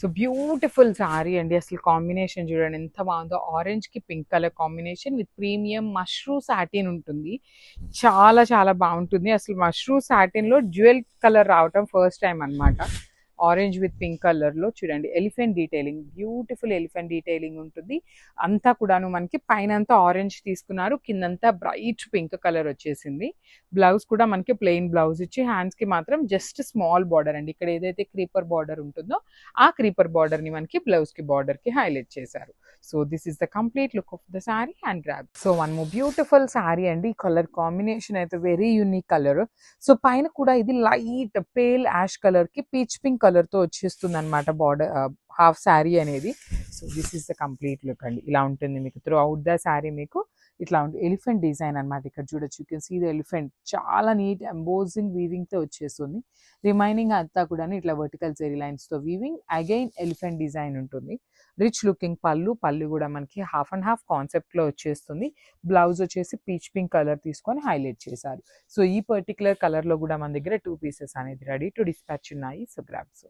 So beautiful sorry అండి. అసలు combination చూడండి ఎంత బాగుందో. ఆరెంజ్ కి pink colour combination with premium mashru satin ఉంటుంది. చాలా చాలా బాగుంటుంది. అసలు మష్రూ సాటిన్ లో డ్యూయల్ కలర్ రావటం ఫస్ట్ టైం అన్నమాట. ఆరెంజ్ విత్ పింక్ కలర్ లో చూడండి elephant detailing, beautiful elephant detailing ఉంటుంది. అంతా కూడాను మనకి పైన అంతా ఆరెంజ్ తీసుకున్నారు, కిందంతా బ్రైట్ పింక్ కలర్ వచ్చేసింది. బ్లౌజ్ కూడా మనకి ప్లెయిన్ బ్లౌజ్ ఇచ్చి హ్యాండ్స్ కి మాత్రం జస్ట్ స్మాల్ బార్డర్ అండి. ఇక్కడ ఏదైతే క్రీపర్ బార్డర్ ఉంటుందో ఆ క్రీపర్ బార్డర్ ని మనకి బ్లౌజ్ కి బార్డర్ కి హైలైట్ చేశారు. So this is the complete look of the sari and grab. So one more beautiful sari అండి. కలర్ కాంబినేషన్ అయితే వెరీ యూనిక్ కలర్. సో పైన కూడా ఇది లైట్ పేల్ యాష్ కలర్ కి పీచ్ పింక్ కలర్ తో వచ్చేస్తుంది అనమాట బార్డర్ హాఫ్ శారీ అనేది. So this is the complete look అండి. ఇలా ఉంటుంది మీకు త్రూ అవుట్ ద శారీ. మీకు ఇట్లా ఉంటుంది ఎలిఫెంట్ డిజైన్ అనమాట. ఇక్కడ చూడొచ్చు, you can see the elephant. చాలా నీట్ ఎంబోజింగ్ వీవింగ్ తో వచ్చేస్తుంది. రిమైనింగ్ అంతా కూడా ఇట్లా వర్టికల్ జెరీ లైన్స్ తో వీవింగ్, అగైన్ ఎలిఫెంట్ డిజైన్ ఉంటుంది. Rich looking pallu. పళ్ళు కూడా మనకి హాఫ్ అండ్ హాఫ్ కాన్సెప్ట్ లో వచ్చేస్తుంది. బ్లౌజ్ వచ్చేసి పీచ్ పింక్ కలర్ తీసుకొని హైలైట్ చేశారు. సో ఈ పర్టికులర్ కలర్ లో కూడా మన దగ్గర 2 పీసెస్ అనేది రెడీ టు డిస్పాచ్ ఉన్నాయి. So grab. సో